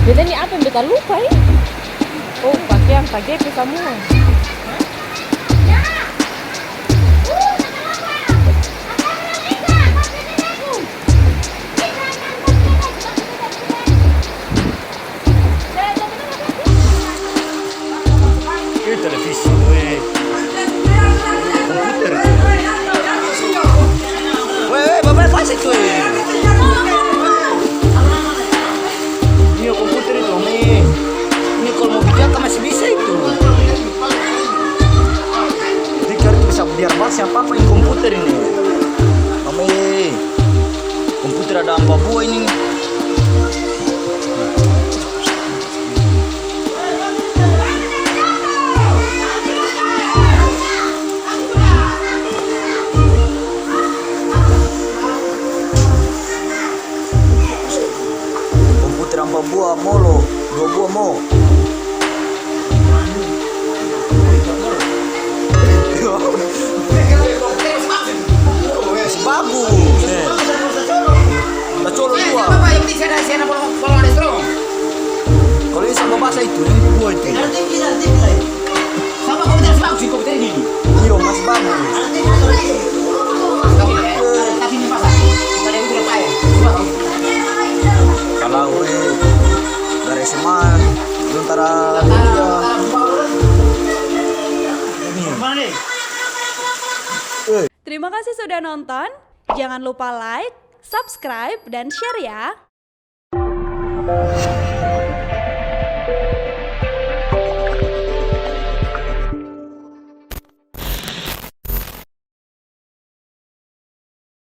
Jadi ini apa yang beta lupa ya? Oh, pakaian KGP semua. Ini televisi, weh. Komputer. Weh, bapak kelas itu, weh. Ini komputer itu, Mi. Ini kalau mau bicara masih bisa itu. Jadi kalau bisa biar bahas apa ini komputer ini. Mami, komputer ada 4 buah ini. Komputer 4 buah molo, 2 buah mo. Masih bagus. Udah colok 2. Kalau ini sama bahasa itu, yang 2 itu. Sama komputer bagus sih komputer ini. Iya, masih bagus. Tapi ini pasang. Ada yang berapa ya? Kalau dari SMA, antara dia. Mana nih? Terima kasih sudah nonton. Jangan lupa like, subscribe, dan share ya.